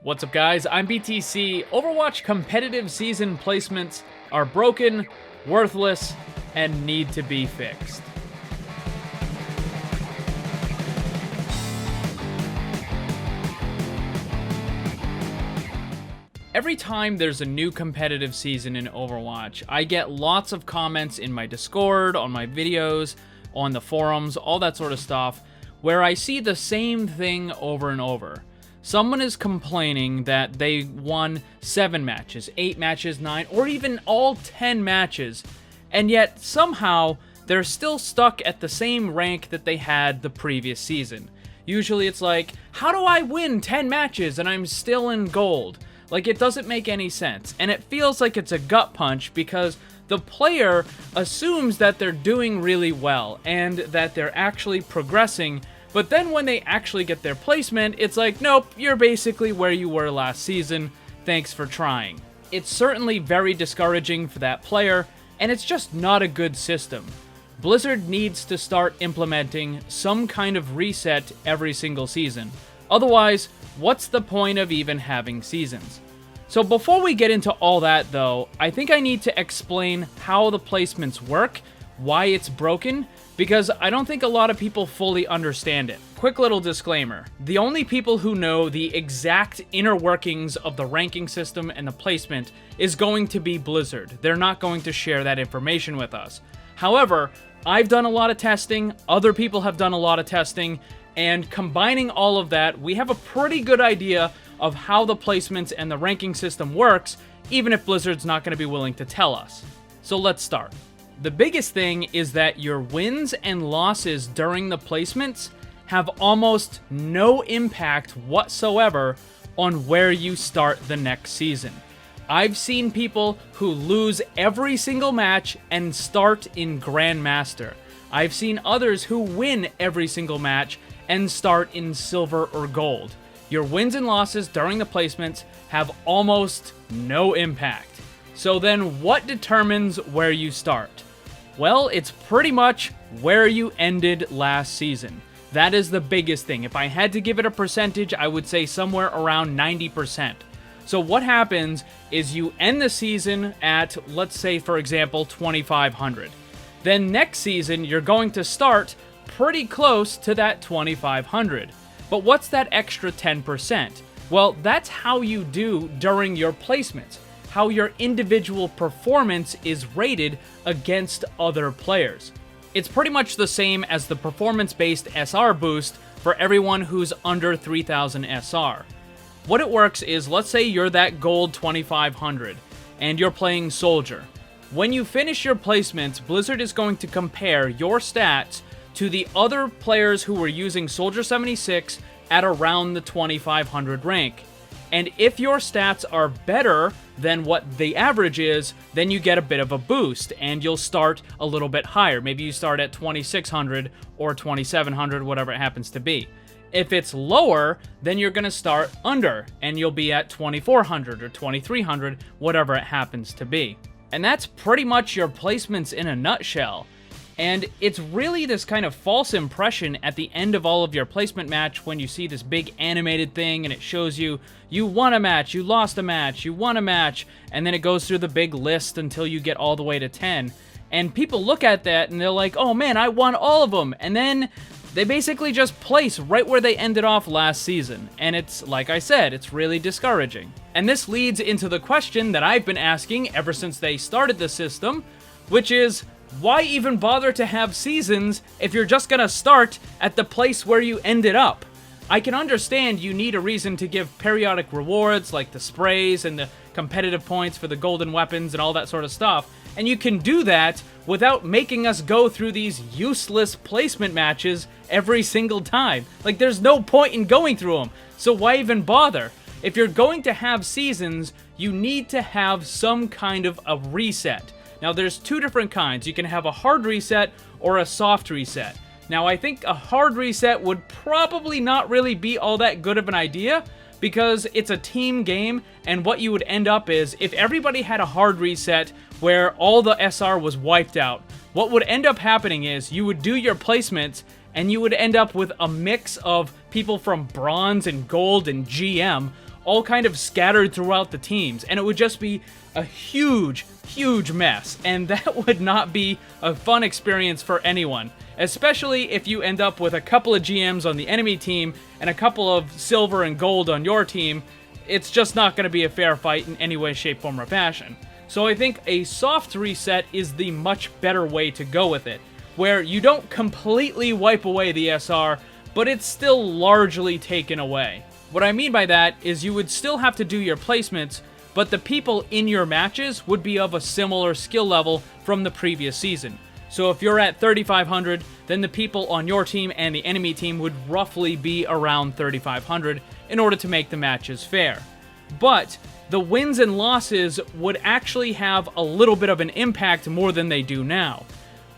What's up, guys? I'm BTC. Overwatch competitive season placements are broken, worthless, and need to be fixed. Every time there's a new competitive season in Overwatch, I get lots of comments in my Discord, on my videos, on the forums, all that sort of stuff, where I see the same thing over and over. Someone is complaining that they won 7 matches, 8 matches, 9, or even all 10 matches, and yet somehow they're still stuck at the same rank that they had the previous season. Usually it's like, how do I win 10 matches and I'm still in gold? Like, it doesn't make any sense, and it feels like it's a gut punch because the player assumes that they're doing really well and that they're actually progressing. But then when they actually get their placement, it's like, nope, you're basically where you were last season. Thanks for trying. It's certainly very discouraging for that player, and it's just not a good system. Blizzard needs to start implementing some kind of reset every single season. Otherwise, what's the point of even having seasons? So before we get into all that though, I think I need to explain how the placements work, why it's broken, because I don't think a lot of people fully understand it. Quick little disclaimer, the only people who know the exact inner workings of the ranking system and the placement is going to be Blizzard. They're not going to share that information with us. However, I've done a lot of testing, other people have done a lot of testing, and combining all of that, we have a pretty good idea of how the placements and the ranking system works, even if Blizzard's not going to be willing to tell us. So let's start. The biggest thing is that your wins and losses during the placements have almost no impact whatsoever on where you start the next season. I've seen people who lose every single match and start in Grandmaster. I've seen others who win every single match and start in Silver or Gold. Your wins and losses during the placements have almost no impact. So then what determines where you start? Well, it's pretty much where you ended last season. That is the biggest thing. If I had to give it a percentage, I would say somewhere around 90%. So what happens is you end the season at, let's say, for example, 2,500. Then next season, you're going to start pretty close to that 2,500. But what's that extra 10%? Well, that's how you do during your placements, how your individual performance is rated against other players. It's pretty much the same as the performance-based SR boost for everyone who's under 3,000 SR. What it works is, let's say you're that gold 2,500, and you're playing Soldier. When you finish your placements, Blizzard is going to compare your stats to the other players who were using Soldier 76 at around the 2,500 rank. And if your stats are better than what the average is, then you get a bit of a boost, and you'll start a little bit higher. Maybe you start at 2,600 or 2,700, whatever it happens to be. If it's lower, then you're going to start under, and you'll be at 2,400 or 2,300, whatever it happens to be. And that's pretty much your placements in a nutshell. And it's really this kind of false impression at the end of all of your placement match when you see this big animated thing and it shows you, you won a match, you lost a match, you won a match, and then it goes through the big list until you get all the way to 10. And people look at that and they're like, oh man, I won all of them. And then they basically just place right where they ended off last season. And it's, like I said, it's really discouraging. And this leads into the question that I've been asking ever since they started the system, which is, why even bother to have seasons if you're just gonna start at the place where you ended up? I can understand you need a reason to give periodic rewards like the sprays and the competitive points for the golden weapons and all that sort of stuff, and you can do that without making us go through these useless placement matches every single time. Like, there's no point in going through them, so why even bother? If you're going to have seasons, you need to have some kind of a reset. Now, there's two different kinds. You can have a hard reset or a soft reset. Now, I think a hard reset would probably not really be all that good of an idea because it's a team game, and what you would end up is, if everybody had a hard reset where all the SR was wiped out, what would end up happening is you would do your placements and you would end up with a mix of people from bronze and gold and GM all kind of scattered throughout the teams, and it would just be a huge mess, and that would not be a fun experience for anyone, especially if you end up with a couple of GMs on the enemy team and a couple of silver and gold on your team. It's just not going to be a fair fight in any way, shape, form, or fashion. So I think a soft reset is the much better way to go with it, where you don't completely wipe away the SR, but it's still largely taken away. What I mean by that is you would still have to do your placements, but the people in your matches would be of a similar skill level from the previous season. So if you're at 3,500, then the people on your team and the enemy team would roughly be around 3,500 in order to make the matches fair. But the wins and losses would actually have a little bit of an impact more than they do now.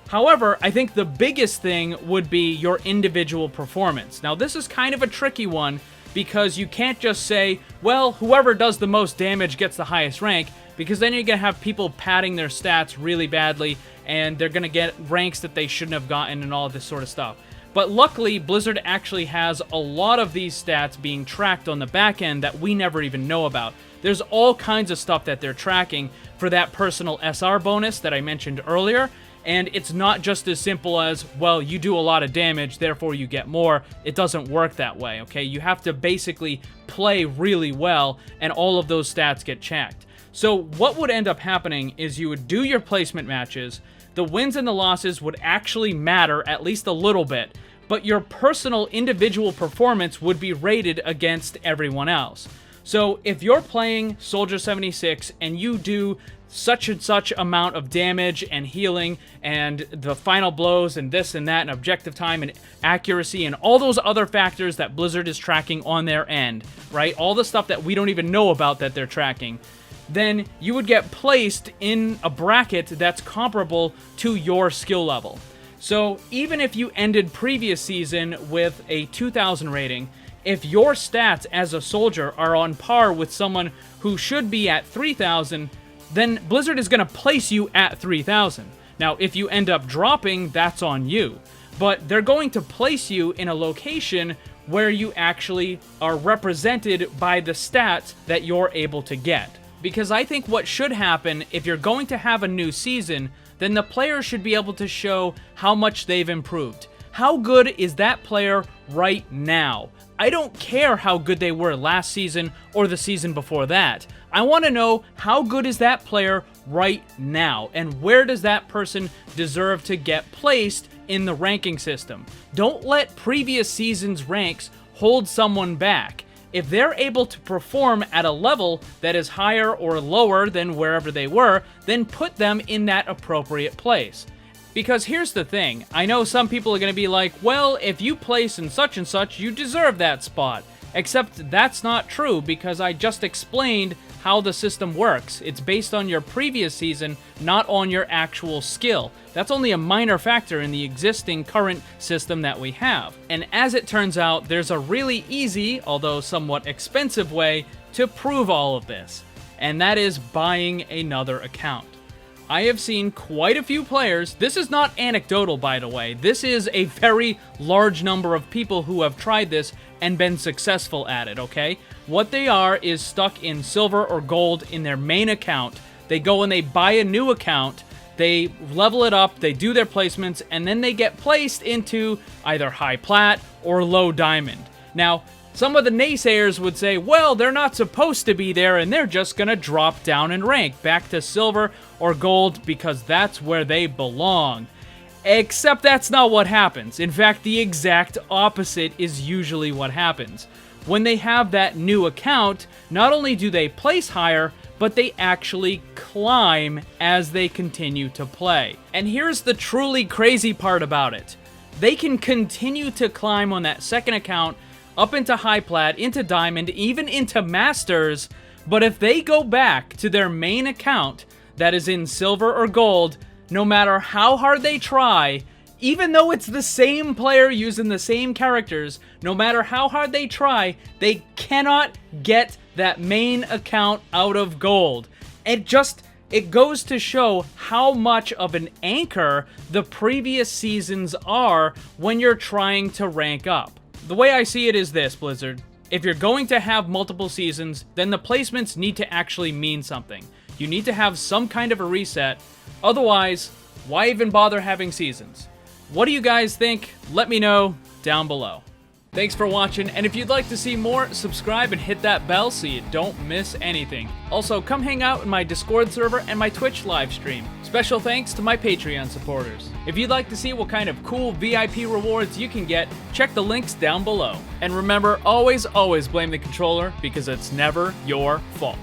However, I think the biggest thing would be your individual performance. Now, this is kind of a tricky one because you can't just say, well, whoever does the most damage gets the highest rank, because then you're going to have people padding their stats really badly, and they're going to get ranks that they shouldn't have gotten and all this sort of stuff. But luckily, Blizzard actually has a lot of these stats being tracked on the back end that we never even know about. There's all kinds of stuff that they're tracking for that personal SR bonus that I mentioned earlier, and it's not just as simple as, well, you do a lot of damage, therefore you get more. It doesn't work that way, okay? You have to basically play really well, and all of those stats get checked. So what would end up happening is you would do your placement matches, the wins and the losses would actually matter at least a little bit, but your personal individual performance would be rated against everyone else. So if you're playing Soldier 76 and you do such and such amount of damage and healing and the final blows and this and that and objective time and accuracy and all those other factors that Blizzard is tracking on their end, right? All the stuff that we don't even know about that they're tracking, then you would get placed in a bracket that's comparable to your skill level. So even if you ended previous season with a 2,000 rating, if your stats as a soldier are on par with someone who should be at 3,000, then Blizzard is going to place you at 3,000. Now, if you end up dropping, that's on you. But they're going to place you in a location where you actually are represented by the stats that you're able to get. Because I think what should happen, if you're going to have a new season, then the players should be able to show how much they've improved. How good is that player right now? I don't care how good they were last season or the season before that. I want to know how good is that player right now, and where does that person deserve to get placed in the ranking system. Don't let previous seasons' ranks hold someone back. If they're able to perform at a level that is higher or lower than wherever they were, then put them in that appropriate place. Because here's the thing, I know some people are going to be like, well, if you place in such and such, you deserve that spot. Except that's not true, because I just explained how the system works. It's based on your previous season, not on your actual skill. That's only a minor factor in the existing current system that we have. And as it turns out, there's a really easy, although somewhat expensive way to prove all of this. And that is buying another account. I have seen quite a few players, this is not anecdotal by the way, this is a very large number of people who have tried this and been successful at it, okay? What they are is stuck in silver or gold in their main account. They go and they buy a new account, they level it up, they do their placements, and then they get placed into either high plat or low diamond. Now, some of the naysayers would say, well, they're not supposed to be there and they're just gonna drop down in rank back to silver or gold because that's where they belong. Except that's not what happens. In fact, the exact opposite is usually what happens. When they have that new account, not only do they place higher, but they actually climb as they continue to play. And here's the truly crazy part about it. They can continue to climb on that second account up into high plat, into diamond, even into masters, but if they go back to their main account that is in silver or gold, no matter how hard they try, even though it's the same player using the same characters, no matter how hard they try, they cannot get that main account out of gold. It goes to show how much of an anchor the previous seasons are when you're trying to rank up. The way I see it is this, Blizzard. If you're going to have multiple seasons, then the placements need to actually mean something. You need to have some kind of a reset, otherwise, why even bother having seasons? What do you guys think? Let me know down below. Thanks for watching, and if you'd like to see more, subscribe and hit that bell so you don't miss anything. Also, come hang out in my Discord server and my Twitch live stream. Special thanks to my Patreon supporters. If you'd like to see what kind of cool VIP rewards you can get, check the links down below. And remember, always blame the controller, because it's never your fault.